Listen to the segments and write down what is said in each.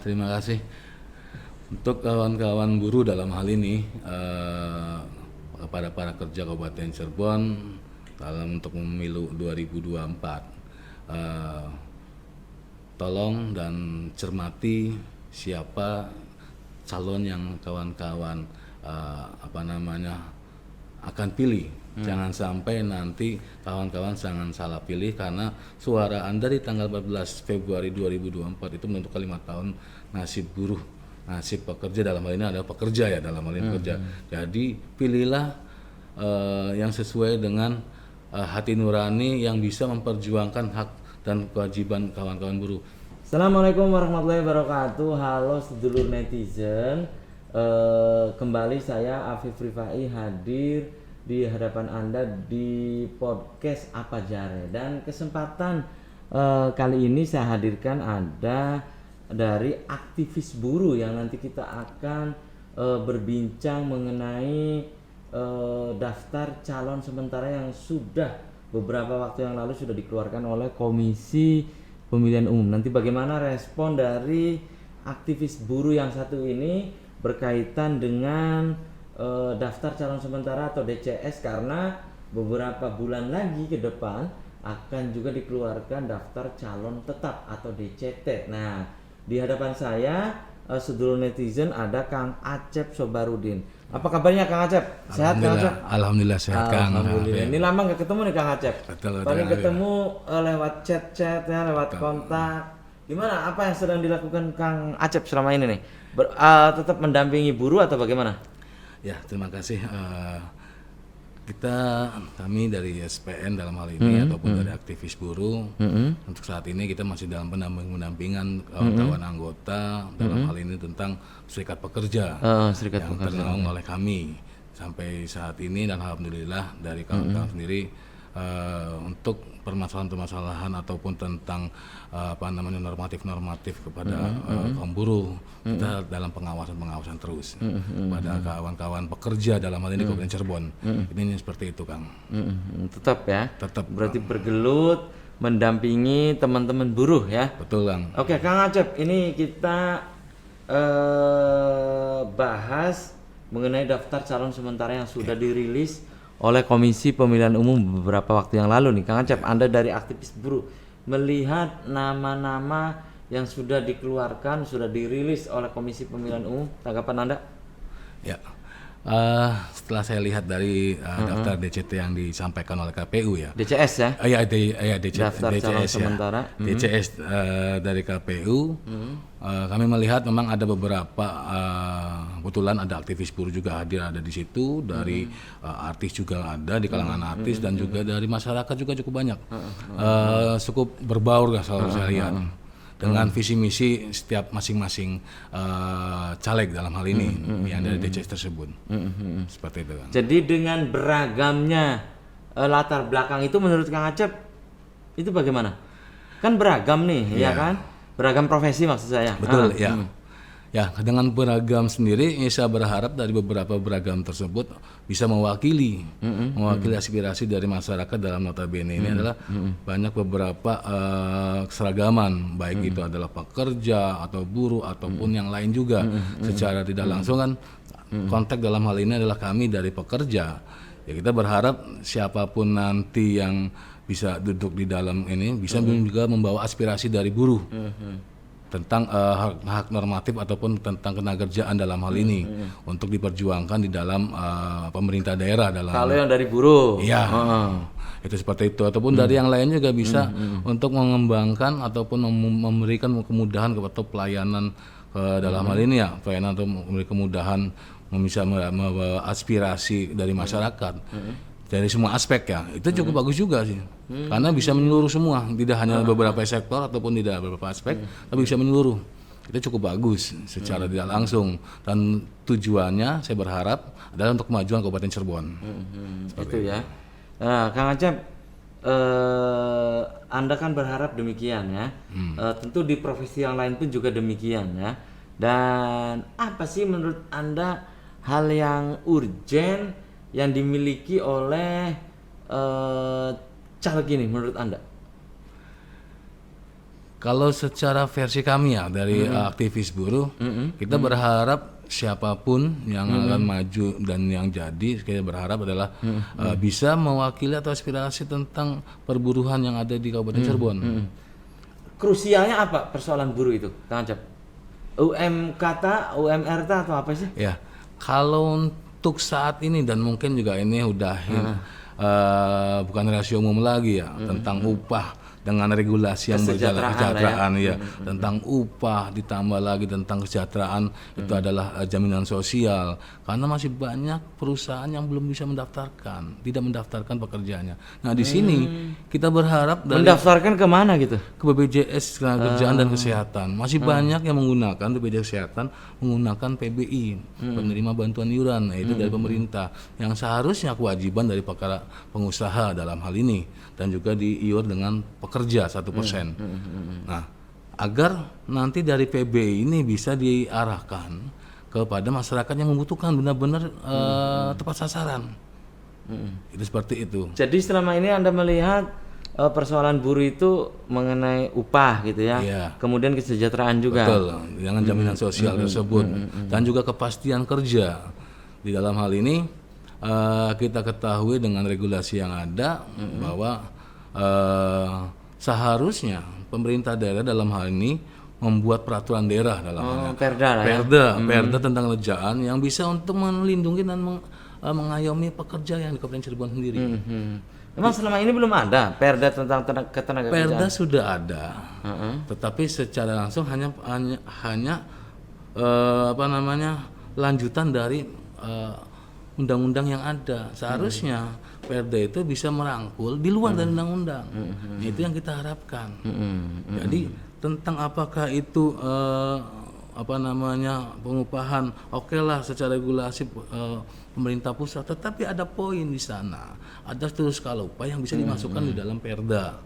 terima kasih. Untuk kawan-kawan buruh dalam hal ini, kepada para kerja Kabupaten Cirebon dalam untuk pemilu 2024, tolong dan cermati siapa calon yang kawan-kawan akan pilih. Jangan sampai nanti kawan-kawan jangan salah pilih, karena suara Anda di tanggal 14 Februari 2024 itu menentukan 5 tahun nasib buruh, nasib pekerja. Dalam hal ini adalah pekerja ya, dalam hal ini pekerja. Jadi pilihlah yang sesuai dengan hati nurani yang bisa memperjuangkan hak dan kewajiban kawan-kawan buruh. Assalamualaikum warahmatullahi wabarakatuh. Halo sedulur netizen. Kembali saya Afif Rifai hadir di hadapan Anda di podcast Apa Jare, dan kesempatan kali ini saya hadirkan ada dari aktivis buruh yang nanti kita akan berbincang mengenai daftar calon sementara yang sudah beberapa waktu yang lalu sudah dikeluarkan oleh Komisi Pemilihan Umum. Nanti bagaimana respon dari aktivis buruh yang satu ini berkaitan dengan daftar calon sementara atau DCS, karena beberapa bulan lagi ke depan akan juga dikeluarkan daftar calon tetap atau DCT. Nah, di hadapan saya sedulur netizen ada Kang Acep Sobarudin. Apa kabarnya Kang Acep? Sehat Kang Acep? Alhamdulillah sehat Kang. Alhamdulillah. Ini lama nggak ketemu nih Kang Acep. Paling ketemu lewat chat ya, lewat kontak. Gimana? Apa yang sedang dilakukan Kang Acep selama ini nih? Tetap mendampingi buruh atau bagaimana? Ya, terima kasih. Kami dari SPN dalam hal ini ataupun dari aktivis buruh, untuk saat ini kita masih dalam pendampingan kawan-kawan anggota dalam hal ini tentang serikat pekerja yang ternaung oleh kami sampai saat ini, dan alhamdulillah dari kawan-kawan sendiri untuk permasalahan-permasalahan ataupun tentang normatif kepada kaum buruh, kita dalam pengawasan terus pada kawan-kawan pekerja dalam hal ini Kabupaten Cirebon. Ini seperti itu Kang. Tetap ya. Tetap. Berarti bergelut mendampingi teman-teman buruh ya. Betul Kang. Oke Kang Acep, ini kita bahas mengenai daftar calon sementara yang sudah dirilis oleh Komisi Pemilihan Umum beberapa waktu yang lalu nih. Kang Acep, Anda dari aktivis buruh melihat nama-nama yang sudah dikeluarkan, sudah dirilis oleh Komisi Pemilihan Umum, tanggapan Anda? Ya, setelah saya lihat dari daftar DCT yang disampaikan oleh KPU ya. DCS ya? Daftar calon DCS sementara. DCS dari KPU. Kami melihat memang ada beberapa, kebetulan ada aktivis buruh juga hadir ada di situ, dari artis juga ada di kalangan artis, dan juga dari masyarakat juga cukup banyak. Cukup berbaur lah kalau saya lihat dengan visi misi setiap masing-masing caleg dalam hal ini yang dari DCS tersebut. Seperti itu kan. Jadi dengan beragamnya latar belakang itu menurut Kang Acep itu bagaimana? Kan beragam nih, ya kan? Beragam profesi maksud saya. Betul, ya. Ya, dengan beragam sendiri, saya berharap dari beberapa beragam tersebut bisa mewakili aspirasi dari masyarakat. Dalam notabene ini adalah banyak beberapa keseragaman, baik itu adalah pekerja atau buruh ataupun yang lain juga. Secara tidak langsung kan konteks dalam hal ini adalah kami dari pekerja. Ya, kita berharap siapapun nanti yang bisa duduk di dalam ini bisa juga membawa aspirasi dari buruh tentang hak normatif ataupun tentang ketenagakerjaan dalam hal ini untuk diperjuangkan di dalam pemerintah daerah dalam. Kalau yang dari buruh, ya itu seperti itu, ataupun dari yang lain juga bisa untuk mengembangkan ataupun memberikan kemudahan kepada pelayanan dalam hal ini ya, pelayanan atau memberi kemudahan bisa membawa aspirasi dari masyarakat. Dari semua aspek ya, itu cukup bagus juga sih, karena bisa menyeluruh semua, tidak hanya beberapa sektor ataupun tidak beberapa aspek, tapi bisa menyeluruh. Itu cukup bagus secara tidak langsung, dan tujuannya saya berharap adalah untuk kemajuan Kabupaten Cirebon. Itu ya. Nah, Kang Acep, Anda kan berharap demikian ya. Tentu di profesi yang lain pun juga demikian ya. Dan apa sih menurut Anda hal yang urgen yang dimiliki oleh caleg ini menurut Anda? Kalau secara versi kami ya dari aktivis buruh, kita berharap siapapun yang akan maju dan yang jadi, kita berharap adalah bisa mewakili atau aspirasi tentang perburuhan yang ada di Kabupaten Cirebon. Krusialnya apa persoalan buruh itu, Kang Acep? UMR atau apa sih? Ya, kalau untuk saat ini dan mungkin juga ini udah bukan rahasia umum lagi ya tentang upah dengan regulasi yang berjalan kesejahteraan ya, tentang upah ditambah lagi tentang kesejahteraan itu adalah jaminan sosial, karena masih banyak perusahaan yang belum bisa tidak mendaftarkan pekerjaannya. Nah di sini kita berharap dari Mendaftarkan ke mana gitu? ke BPJS Ketenagakerjaan dan Kesehatan masih banyak yang menggunakan BPJS Kesehatan menggunakan PBI, penerima bantuan iuran, yaitu dari pemerintah, yang seharusnya kewajiban dari para pengusaha dalam hal ini, dan juga diiur dengan pekerja 1%. Nah, agar nanti dari PBI ini bisa diarahkan kepada masyarakat yang membutuhkan benar-benar tepat sasaran. Itu seperti itu. Jadi selama ini Anda melihat persoalan buruh itu mengenai upah gitu ya, Iya. kemudian kesejahteraan juga. Betul, dengan jaminan sosial tersebut dan juga kepastian kerja. Di dalam hal ini kita ketahui dengan regulasi yang ada bahwa seharusnya pemerintah daerah dalam hal ini membuat peraturan daerah dalam hal ini. Perda lah ya. Perda tentang lejaan yang bisa untuk melindungi dan mengayomi pekerja yang di Kabupaten Cirebon sendiri. Memang selama ini belum ada perda tentang ketenagakerjaan. Perda sudah ada, tetapi secara langsung hanya lanjutan dari undang-undang yang ada. Seharusnya Perda itu bisa merangkul di luar dari undang-undang. Itu yang kita harapkan. Jadi tentang apakah itu pengupahan, oke lah secara regulasi pemerintah pusat, tetapi ada poin di sana, ada status skala upah yang bisa dimasukkan di dalam Perda,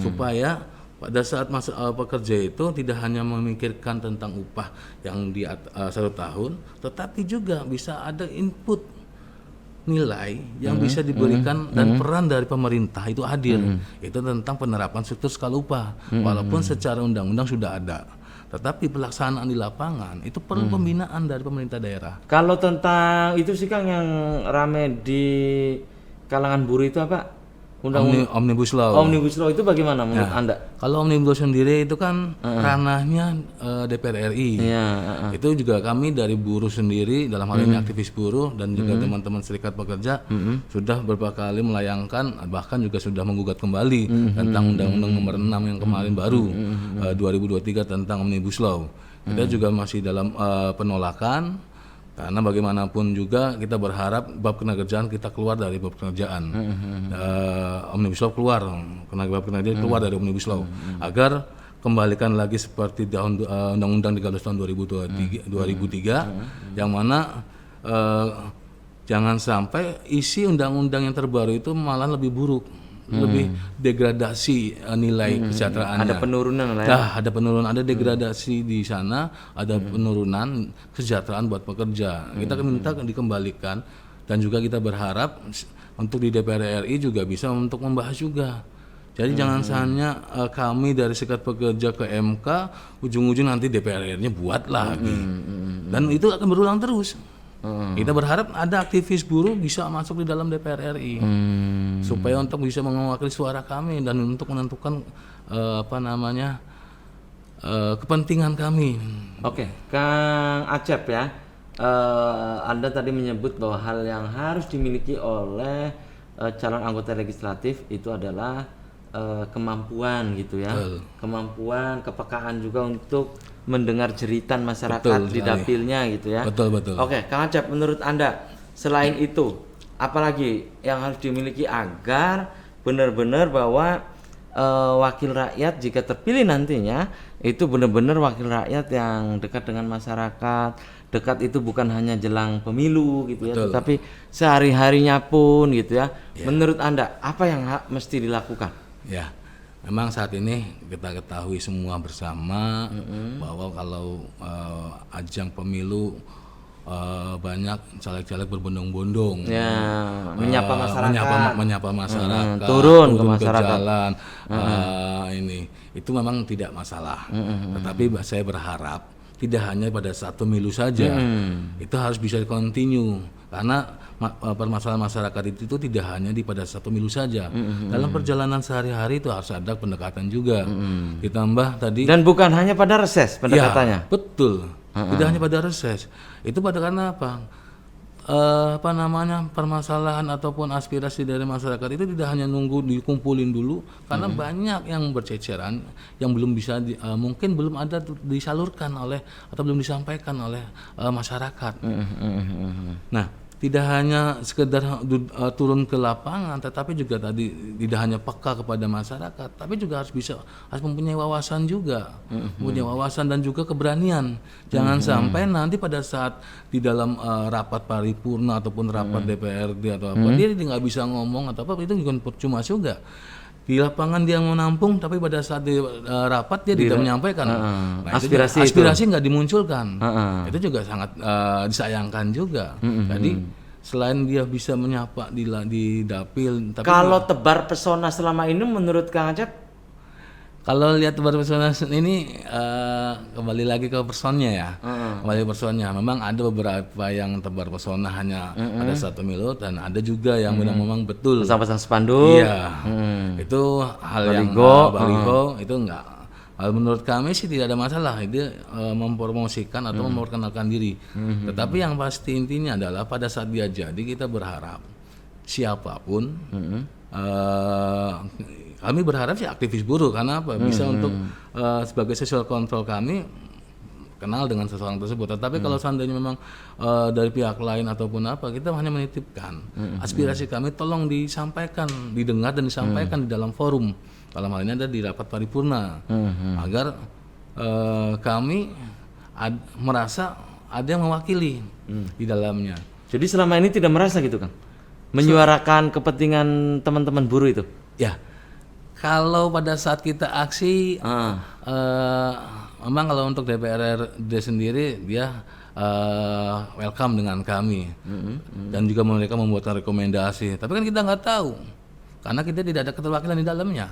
supaya pada saat pekerja itu tidak hanya memikirkan tentang upah yang di 1 tahun, tetapi juga bisa ada input nilai yang bisa diberikan dan peran dari pemerintah itu hadir. Itu tentang penerapan struktur skala upah, walaupun secara undang-undang sudah ada, tetapi pelaksanaan di lapangan itu perlu pembinaan dari pemerintah daerah. Kalau tentang itu sih Kang, yang rame di kalangan buruh itu apa? Omnibus Law. Omnibus Law itu bagaimana menurut Anda? Kalau Omnibus sendiri itu kan ranahnya DPR RI. Itu juga kami dari buruh sendiri, dalam hal ini aktivis buruh dan juga teman-teman serikat pekerja sudah beberapa kali melayangkan, bahkan juga sudah menggugat kembali tentang Undang-Undang Nomor 6 yang kemarin baru 2023 tentang Omnibus Law. Kita juga masih dalam penolakan. Karena bagaimanapun juga kita berharap bab ketenagakerjaan kita keluar dari bab pekerjaan. Omnibus Law keluar, bab ketenagakerjaan keluar dari Omnibus Law, agar kembalikan lagi seperti tahun Undang-Undang 13 tahun 2003 yang mana jangan sampai isi undang-undang yang terbaru itu malah lebih buruk, lebih degradasi nilai kesejahteraannya. Ada penurunan lah ya. Ada penurunan, ada degradasi di sana, ada penurunan kesejahteraan buat pekerja. Kita minta dikembalikan, dan juga kita berharap untuk di DPR RI juga bisa untuk membahas juga. Jadi jangan hanya kami dari serikat pekerja ke MK, ujung-ujung nanti DPR RI-nya buat lagi. Dan itu akan berulang terus. Kita berharap ada aktivis buruh bisa masuk di dalam DPR RI supaya untuk bisa mewakili suara kami dan untuk menentukan kepentingan kami. Oke, Kang Acep ya, Anda tadi menyebut bahwa hal yang harus dimiliki oleh calon anggota legislatif itu adalah kemampuan gitu ya, kemampuan, kepekaan juga untuk mendengar jeritan masyarakat di dapilnya gitu ya. Betul. Oke, Kang Acep, menurut Anda selain itu apalagi yang harus dimiliki agar benar-benar bahwa wakil rakyat jika terpilih nantinya itu benar-benar wakil rakyat yang dekat dengan masyarakat, dekat itu bukan hanya jelang pemilu gitu ya, tetapi sehari-harinya pun gitu ya. Menurut Anda apa yang mesti dilakukan? Ya, memang saat ini kita ketahui semua bersama bahwa kalau ajang pemilu banyak caleg-caleg berbondong-bondong, menyapa masyarakat, menyapa masyarakat, turun ke masyarakat, jalan, itu memang tidak masalah. Tetapi saya berharap tidak hanya pada saat pemilu saja, itu harus bisa continue karena permasalahan masyarakat itu tidak hanya pada saat pemilu saja. Dalam perjalanan sehari-hari itu harus ada pendekatan juga. Ditambah tadi dan bukan hanya pada reses pendekatannya. Ya, betul. Tidak hanya pada reses. Itu pada karena apa? Permasalahan ataupun aspirasi dari masyarakat itu tidak hanya nunggu dikumpulin dulu karena banyak yang berceceran yang belum bisa mungkin belum ada disalurkan oleh atau belum disampaikan oleh masyarakat. Nah, tidak hanya sekedar turun ke lapangan, tetapi juga tadi tidak hanya peka kepada masyarakat, tapi juga harus mempunyai wawasan juga, mempunyai wawasan dan juga keberanian. Jangan sampai nanti pada saat di dalam rapat paripurna ataupun rapat DPRD atau apa, dia nggak bisa ngomong atau apa, itu juga percuma juga. Di lapangan dia mau nampung, tapi pada saat di rapat dia tidak menyampaikan. Nah, aspirasi nggak dimunculkan. Itu juga sangat disayangkan juga. Jadi selain dia bisa menyapa di dapil, tapi kalau tebar pesona selama ini menurut Kang Acep, kalau lihat tebar pesona ini kembali lagi ke personnya ya. Kembali ke personnya. Memang ada beberapa yang tebar pesona hanya pada saat pemilu dan ada juga yang memang betul pasang-pasang spanduk. Iya. Itu hal yang baliho itu enggak. Menurut kami sih tidak ada masalah dia mempromosikan atau memperkenalkan diri. Tetapi yang pasti intinya adalah pada saat dia jadi kita berharap siapapun kami berharap sih aktivis buruh karena apa bisa untuk sebagai social control kami kenal dengan seseorang tersebut. Tetapi kalau seandainya memang dari pihak lain ataupun apa, kita hanya menitipkan aspirasi kami tolong disampaikan, didengar dan disampaikan di dalam forum. Dalam hal ini ada di rapat paripurna agar kami merasa ada yang mewakili di dalamnya. Jadi selama ini tidak merasa gitu Kang, menyuarakan kepentingan teman-teman buruh itu? Ya. Kalau pada saat kita aksi, memang kalau untuk DPRD sendiri dia welcome dengan kami dan juga mereka membuatkan rekomendasi. Tapi kan kita nggak tahu karena kita tidak ada keterwakilan di dalamnya,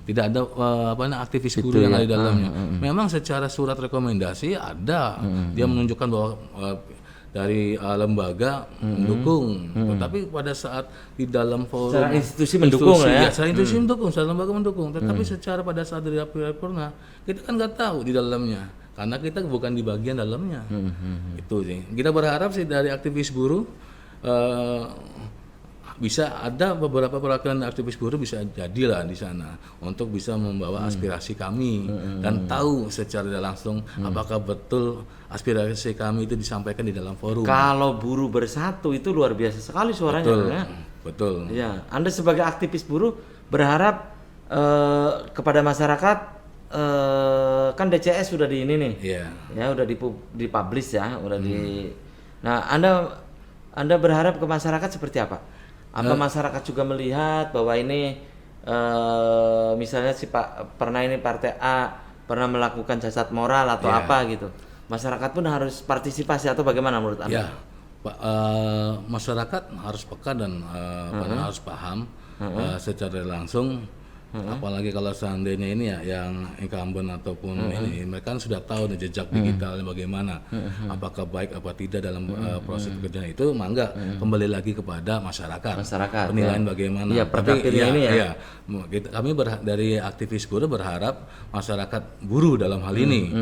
tidak ada aktivis buruh yang ada di dalamnya. Memang secara surat rekomendasi ada, dia menunjukkan bahwa dari lembaga mendukung, tetapi pada saat di dalam forum secara institusi mendukung secara institusi mendukung, secara lembaga mendukung, tetapi secara pada saat dari paripurna kita kan nggak tahu di dalamnya karena kita bukan di bagian dalamnya. Itu sih kita berharap sih dari aktivis buruh bisa ada beberapa perwakilan aktivis buruh bisa jadilah di sana untuk bisa membawa aspirasi kami dan tahu secara langsung apakah betul aspirasi kami itu disampaikan di dalam forum. Kalau buruh bersatu itu luar biasa sekali suaranya. Betul. Ya, Anda sebagai aktivis buruh berharap kepada masyarakat kan DCS sudah di ini nih. Ya udah dipublish ya, udah di. Nah, Anda berharap ke masyarakat seperti apa? Apa masyarakat juga melihat bahwa ini misalnya pernah ini partai A pernah melakukan cacat moral atau apa gitu, masyarakat pun harus partisipasi atau bagaimana menurut Anda? Masyarakat harus peka dan harus paham secara langsung. Apalagi kalau seandainya ini ya yang incumbent ataupun ini mereka kan sudah tahu nih jejak digitalnya bagaimana, apakah baik apa tidak dalam proses pekerjaan itu, mangga kembali lagi kepada masyarakat penilaian bagaimana. Tapi kami dari aktivis buruh berharap masyarakat buruh dalam hal ini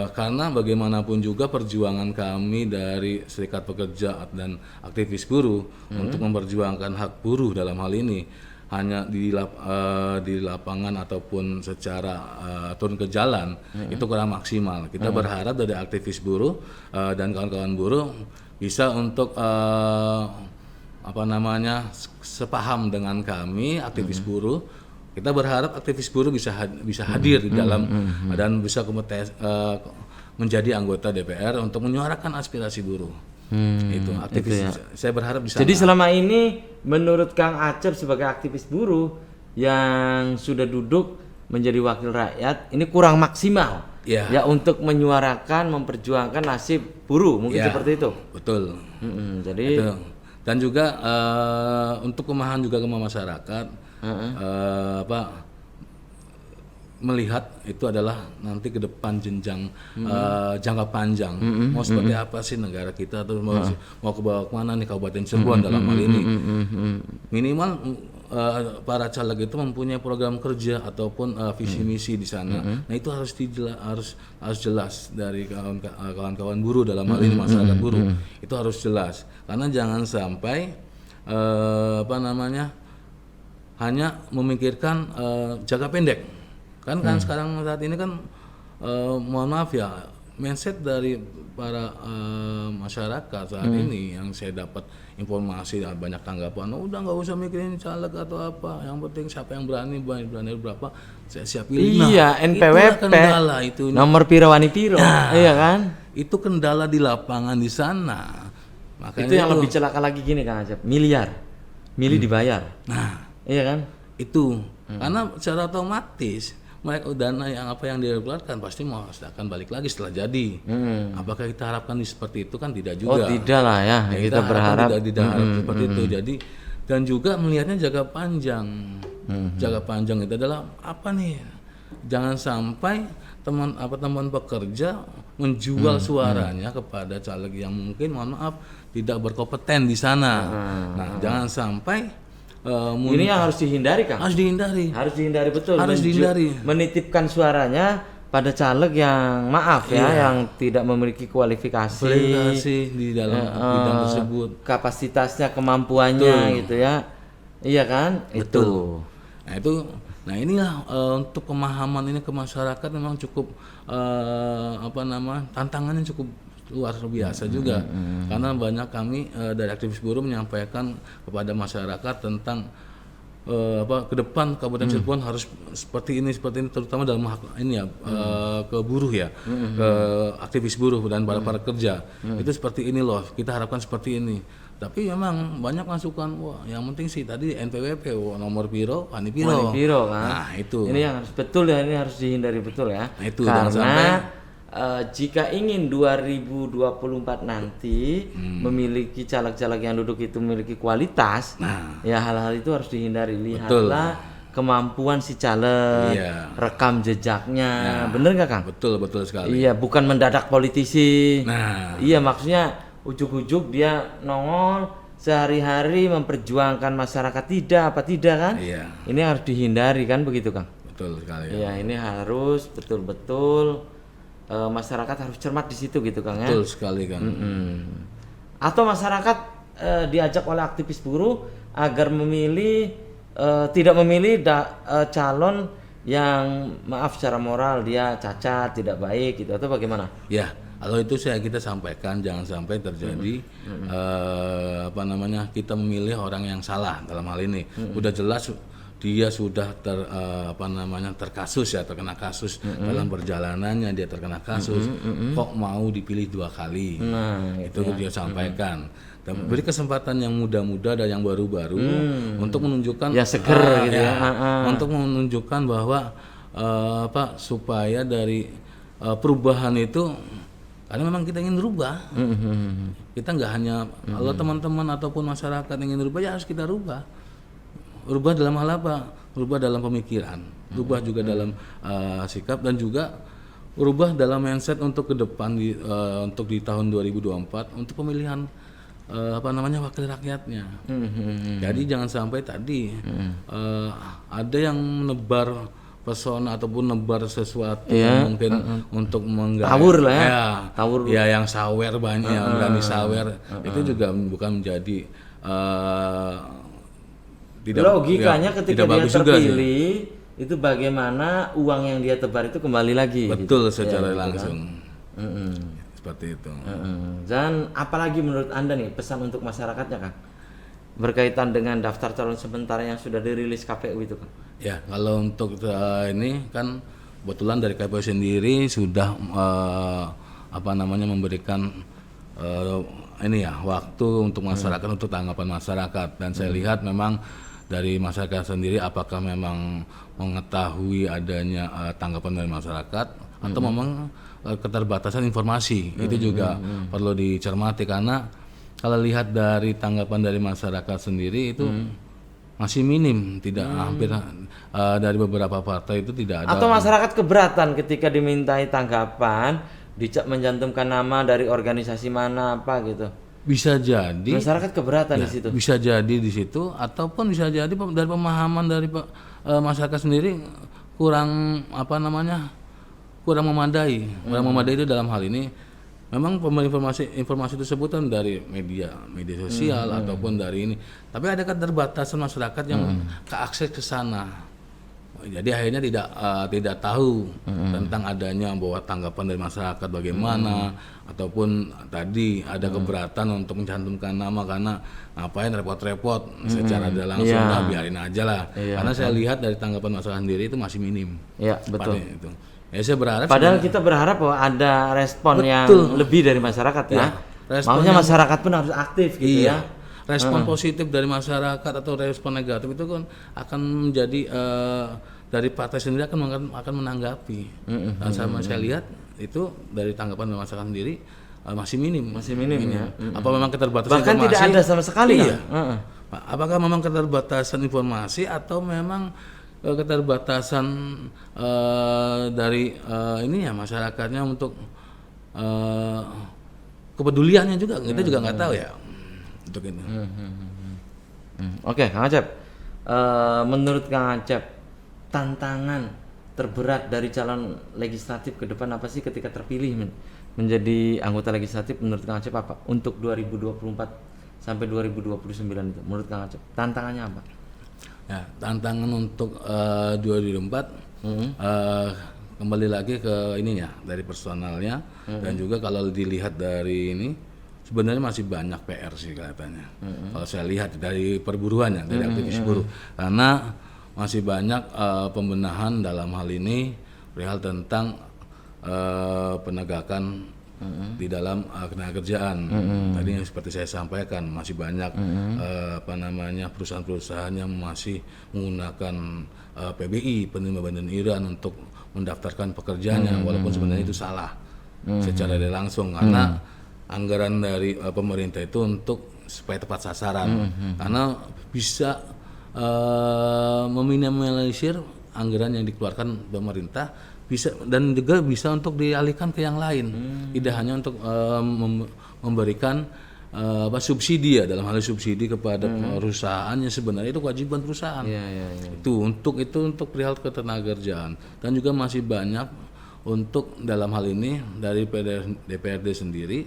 karena bagaimanapun juga perjuangan kami dari Serikat Pekerja dan aktivis buruh untuk memperjuangkan hak buruh dalam hal ini hanya di lapangan ataupun secara turun ke jalan itu kurang maksimal. Kita berharap dari aktivis buruh dan kawan-kawan buruh bisa untuk sepaham dengan kami aktivis buruh. Kita berharap aktivis buruh bisa hadir di dalam dan bisa menjadi anggota DPR untuk menyuarakan aspirasi buruh. Itu aktivis itu ya. Saya berharap bisa. Jadi selama ini menurut Kang Acep sebagai aktivis buruh yang sudah duduk menjadi wakil rakyat ini kurang maksimal Ya. ya untuk menyuarakan, memperjuangkan nasib buruh, mungkin Ya, seperti itu. betul. Jadi Itu. Dan juga untuk pemahaman juga ke masyarakat melihat itu adalah nanti ke depan jenjang jangka panjang mau seperti apa sih negara kita atau mau ke bawah mana nih Kabupaten Cirebon dalam hal ini. Minimal para caleg itu mempunyai program kerja ataupun visi misi di sana. Nah itu harus jelas dari kawan-kawan buruh dalam hal ini masyarakat buruh. Itu harus jelas karena jangan sampai hanya memikirkan jangka pendek. Kan sekarang saat ini kan mohon maaf ya, mindset dari para masyarakat saat ini yang saya dapat informasi banyak tanggapan, udah nggak usah mikirin caleg atau apa, yang penting siapa yang berani berapa saya siap pilih. iya, NPWP kendala itu. nomor piro wani piro, iya kan? Itu kendala di lapangan di sana. Makanya Itu yang lebih celaka lagi gini Kang Acep, miliar, dibayar. Nah, Iya kan? itu karena secara otomatis mereka dana yang dia keluarkan pasti akan balik lagi setelah jadi. Apakah kita harapkan seperti itu kan tidak juga. Oh tidak lah ya, kita berharap tidak harap seperti itu. Jadi dan juga melihatnya jangka panjang. Jangka panjang itu adalah apa nih? Jangan sampai teman pekerja menjual suaranya kepada caleg yang mungkin mohon maaf tidak berkompeten di sana. Nah, jangan sampai ini yang harus dihindari Kang. Harus dihindari. Harus dihindari betul. Harus dihindari. Menitipkan suaranya pada caleg yang maaf ya, yang tidak memiliki kualifikasi di dalam bidang tersebut. Kapasitasnya, kemampuannya gitu ya. Iya kan? Betul. Nah inilah untuk pemahaman ini ke masyarakat memang cukup tantangannya cukup luar biasa juga karena banyak kami dari aktivis buruh menyampaikan kepada masyarakat tentang ke depan Kabupaten Cirebon harus seperti ini terutama dalam hak ini ya ke buruh ya, ke aktivis buruh dan para kerja itu seperti ini loh, kita harapkan seperti ini. Tapi memang banyak masukan, wah yang penting sih tadi NPWP nomor piro, wani piro kan. Nah itu ini yang harus betul ya, ini harus dihindari betul ya. Nah, itu karena sampai jika ingin 2024 nanti memiliki caleg-caleg yang duduk itu memiliki kualitas, ya hal-hal itu harus dihindari. Lihatlah kemampuan si caleg, rekam jejaknya, bener nggak Kang? Betul sekali. Iya, bukan mendadak politisi. Nah, iya maksudnya ujuk-ujuk dia nongol sehari-hari memperjuangkan masyarakat tidak kan? Iya. Ini harus dihindari kan begitu Kang? Betul sekali. Iya, ini harus betul-betul masyarakat harus cermat di situ gitu Kang ya. Betul sekali Kang. Atau masyarakat diajak oleh aktivis buruh agar tidak memilih calon yang maaf secara moral dia cacat, tidak baik gitu, atau bagaimana? Ya, kalau itu kita sampaikan jangan sampai terjadi kita memilih orang yang salah dalam hal ini. Udah jelas dia sudah terkasus ya, terkena kasus dalam perjalanannya dia terkena kasus, kok mau dipilih 2 kali. Itu dia sampaikan. Dan beri kesempatan yang muda-muda dan yang baru-baru untuk menunjukkan ya seger gitu ya. Untuk menunjukkan bahwa supaya dari perubahan itu, karena memang kita ingin berubah. Kita nggak hanya kalau teman-teman ataupun masyarakat ingin berubah ya harus kita rubah. Rubah dalam hal apa? Rubah dalam pemikiran, rubah juga dalam sikap, dan juga rubah dalam mindset untuk ke depan untuk di tahun 2024 untuk pemilihan wakil rakyatnya. Jadi jangan sampai tadi ada yang menebar pesona ataupun nebar sesuatu yang mungkin untuk tawur lah ya. Tawur. Ya yang sawer banyak, yang berani sawer itu juga bukan menjadi logikanya ketika dia terpilih itu bagaimana uang yang dia tebar itu kembali lagi. Betul gitu. Secara langsung. Seperti itu. Dan apalagi menurut Anda nih pesan untuk masyarakatnya Kang berkaitan dengan daftar calon sementara yang sudah dirilis KPU itu Kang? Ya, kalau untuk ini kan kebetulan dari KPU sendiri sudah memberikan waktu untuk masyarakat, untuk tanggapan masyarakat, dan saya lihat memang dari masyarakat sendiri apakah memang mengetahui adanya tanggapan dari masyarakat atau memang keterbatasan informasi. Itu juga perlu dicermati, karena kalau lihat dari tanggapan dari masyarakat sendiri itu masih minim, tidak hampir dari beberapa partai itu tidak ada. Atau masyarakat keberatan ketika dimintai tanggapan, mencantumkan nama dari organisasi mana apa gitu. Bisa jadi Masyarakat keberatan di situ. bisa jadi di situ, ataupun bisa jadi dari pemahaman dari masyarakat sendiri kurang kurang memadai. Kurang memadai itu dalam hal ini memang informasi tersebut kan dari media sosial ataupun dari ini, tapi ada keterbatasan masyarakat yang keakses ke sana. Jadi akhirnya tidak tahu tentang adanya bahwa tanggapan dari masyarakat bagaimana, ataupun tadi ada keberatan untuk mencantumkan nama karena ngapain repot-repot secara tidak langsung, biarin aja lah. Karena saya lihat dari tanggapan masyarakat sendiri itu masih minim. Iya, betul. Itu. Ya, saya berharap Padahal kita berharap bahwa ada respon yang lebih dari masyarakat ya. Makanya masyarakat pun harus aktif gitu ya. Respon positif dari masyarakat atau respon negatif itu kan akan menjadi dari partai sendiri akan menanggapi. Dan saya lihat itu dari tanggapan masyarakat sendiri masih minim. Ya. Apa memang keterbatasan bahkan informasi? Tidak ada sama sekali iya. kan? Apakah memang keterbatasan informasi atau memang keterbatasan dari masyarakatnya untuk kepeduliannya juga, kita juga nggak tahu ya untuk ini. Oke, Kang Acep, menurut Kang Acep tantangan terberat dari calon legislatif ke depan apa sih ketika terpilih menjadi anggota legislatif menurut Kang Acep apa untuk 2024 sampai 2029 itu menurut Kang Acep tantangannya apa? Ya, tantangan untuk 2024 kembali lagi ke ininya dari personalnya, dan juga kalau dilihat dari ini sebenarnya masih banyak PR sih kelihatannya. Kalau saya lihat dari perburuannya, dari aktivis buruh, karena masih banyak pembenahan dalam hal ini perihal tentang penegakan di dalam ketenagakerjaan. Tadi yang seperti saya sampaikan masih banyak perusahaan-perusahaan yang masih menggunakan PBI, penerima bantuan iuran, untuk mendaftarkan pekerjaannya, walaupun sebenarnya itu salah secara tidak langsung, karena anggaran dari pemerintah itu untuk supaya tepat sasaran, karena bisa meminimalisir anggaran yang dikeluarkan pemerintah, bisa dan juga bisa untuk dialihkan ke yang lain, tidak hanya untuk memberikan subsidi ya, dalam hal subsidi kepada perusahaannya, sebenarnya itu kewajiban perusahaan. Itu untuk perihal ketenagakerjaan, dan juga masih banyak untuk dalam hal ini dari DPRD sendiri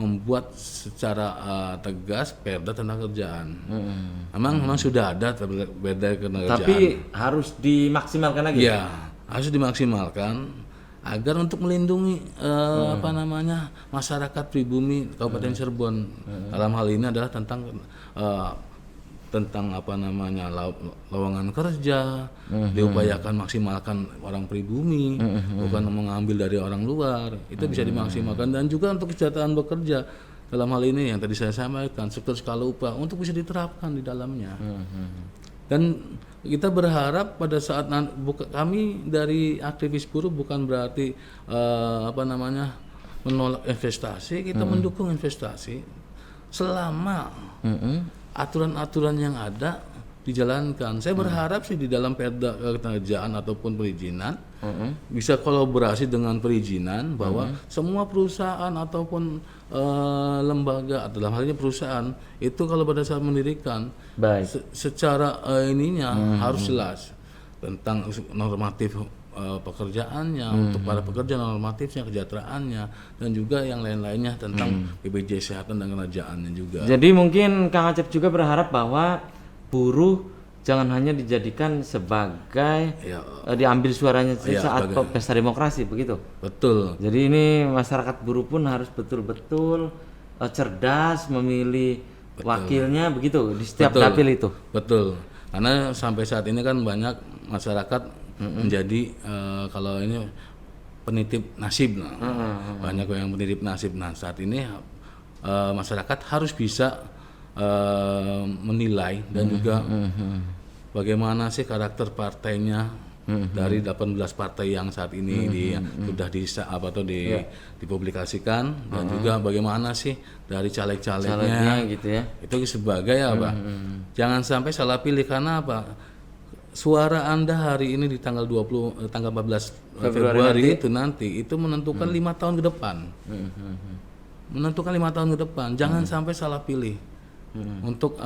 membuat secara tegas Perda Ketenagakerjaan. Memang sudah ada Perda Ketenagakerjaan. Tapi harus dimaksimalkan lagi. Ya, harus dimaksimalkan agar untuk melindungi masyarakat pribumi Kabupaten Cirebon. Dalam hal ini adalah tentang lowongan kerja, diupayakan maksimalkan orang pribumi, bukan mengambil dari orang luar. Itu bisa dimaksimalkan, dan juga untuk kesejahteraan bekerja. Dalam hal ini yang tadi saya sampaikan, struktur skala upah untuk bisa diterapkan di dalamnya. Dan kita berharap pada saat kami dari aktivis buruh bukan berarti menolak investasi, kita mendukung investasi selama aturan-aturan yang ada dijalankan. Saya berharap sih di dalam Perda Ketenagakerjaan ataupun perizinan bisa kolaborasi dengan perizinan, bahwa semua perusahaan ataupun lembaga, atau dalam hal ini perusahaan itu kalau pada saat mendirikan secara harus jelas tentang normatif pekerjaannya, untuk para pekerja normatifnya, kesejahteraannya, dan juga yang lain-lainnya tentang BPJS Kesehatan dan kerjaannya juga. Jadi mungkin Kang Acep juga berharap bahwa buruh jangan hanya dijadikan sebagai diambil suaranya saat pesta demokrasi, begitu? Betul. Jadi ini masyarakat buruh pun harus betul-betul cerdas memilih wakilnya, begitu, di setiap dapil itu. Betul. Karena sampai saat ini kan banyak masyarakat menjadi kalau ini penitip nasib, banyak yang penitip nasib. Nah, saat ini masyarakat harus bisa menilai dan juga bagaimana sih karakter partainya dari 18 partai yang saat ini sudah dipublikasikan dan juga bagaimana sih dari caleg-calegnya gitu ya. itu sebagai apa? Jangan sampai salah pilih karena apa? Suara Anda hari ini di tanggal 14 Februari itu nanti itu menentukan 5 tahun ke depan. Menentukan 5 tahun ke depan. Jangan sampai salah pilih. Untuk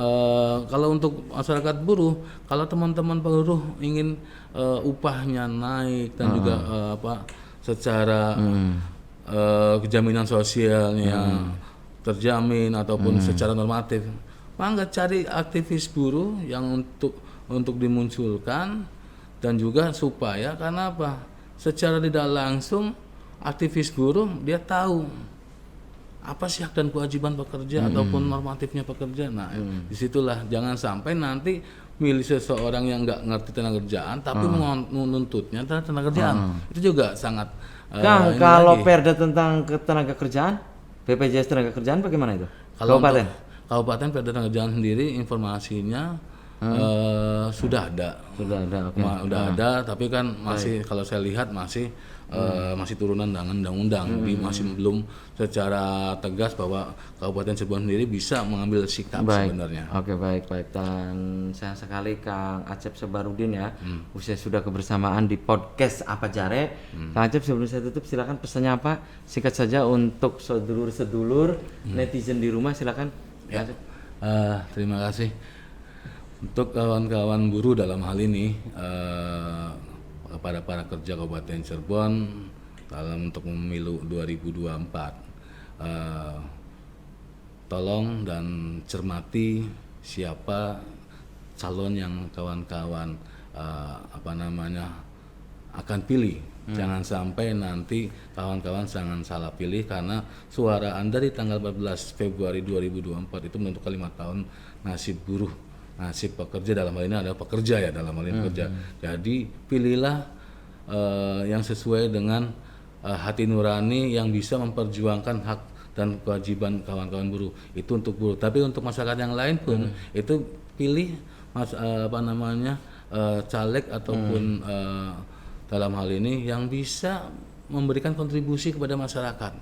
kalau untuk masyarakat buruh, kalau teman-teman buruh ingin upahnya naik dan juga secara jaminan sosialnya terjamin ataupun secara normatif, maka cari aktivis buruh yang untuk dimunculkan dan juga supaya karena apa? Secara tidak langsung aktivis buruh dia tahu apa sih hak dan kewajiban pekerja ataupun normatifnya pekerja. Nah, disitulah jangan sampai nanti milih seseorang yang nggak ngerti tenaga kerjaan tapi menuntutnya tenaga kerjaan. Itu juga sangat Kang, kalau perda tentang ketenaga kerjaan, BPJS tenaga kerjaan bagaimana itu? Kalau Kabupaten? Kabupaten perda tenaga kerjaan sendiri informasinya sudah ada. Oke. Udah ada, tapi kan masih kalau saya lihat masih turunan dengan undang-undang, masih belum secara tegas bahwa Kabupaten Cirebon sendiri bisa mengambil sikap sebenarnya. Oke, baik. Dan sayang sekali Kang Acep Sobarudin ya, usia sudah kebersamaan di podcast Apa Jare. Kang Acep, sebelum saya tutup silakan pesannya apa? Singkat saja untuk sedulur-sedulur netizen di rumah, silakan. Ya. Terima kasih untuk kawan-kawan buruh dalam hal ini. Kepada para kerja Kabupaten Cirebon dalam untuk pemilu 2024, tolong dan cermati siapa calon yang kawan-kawan akan pilih. Jangan sampai nanti kawan-kawan jangan salah pilih karena suara Anda di tanggal 14 Februari 2024 itu menentukan 5 tahun nasib buruh. Nasib pekerja dalam hal ini adalah pekerja ya, dalam hal ini pekerja. Jadi pilihlah yang sesuai dengan hati nurani yang bisa memperjuangkan hak dan kewajiban kawan-kawan buruh. Itu untuk buruh. Tapi untuk masyarakat yang lain pun itu pilih caleg ataupun dalam hal ini yang bisa memberikan kontribusi kepada masyarakat.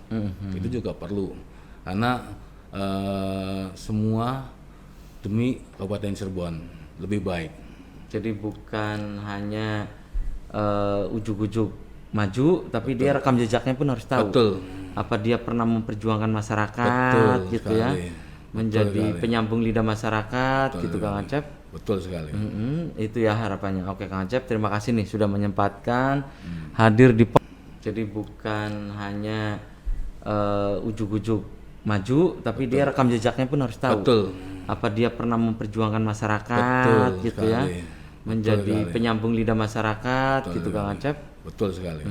Itu juga perlu karena semua demi Kabupaten Cirebon lebih baik. Jadi bukan hanya ujuk-ujuk maju, tapi dia rekam jejaknya pun harus tahu. Betul. Apa dia pernah memperjuangkan masyarakat, gitu sekali. Menjadi penyambung lidah masyarakat, gitu Kang Acep. Betul sekali. Itu ya harapannya. Oke Kang Acep, terima kasih nih sudah menyempatkan hadir di. Jadi bukan hanya ujuk-ujuk maju, tapi dia rekam jejaknya pun harus tahu. Betul. Apa dia pernah memperjuangkan masyarakat, gitu sekali. Ya. Menjadi penyambung lidah masyarakat, gitu Kang Acep. Betul sekali.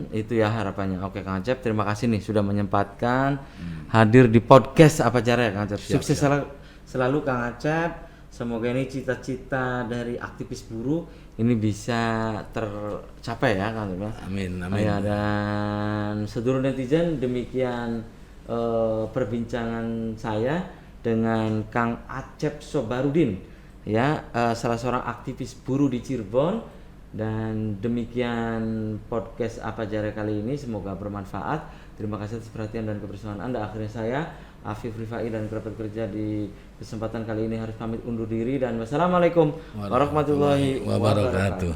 Itu ya harapannya. Oke Kang Acep, terima kasih nih sudah menyempatkan hadir di podcast Apa Jare Kang Acep. Sukses selalu Kang Acep. Semoga ini cita-cita dari aktivis buruh ini bisa tercapai ya Kang Acep. Amin. Ya, dan sedulur netizen, demikian perbincangan saya dengan Kang Acep Sobarudin ya, salah seorang aktivis buruh di Cirebon. Dan demikian podcast Apa Jare kali ini, semoga bermanfaat. Terima kasih atas perhatian dan kebersamaan Anda. Akhirnya saya Afif Rifai dan kerabat kerja di kesempatan kali ini harus pamit undur diri dan wassalamualaikum warahmatullahi wabarakatuh.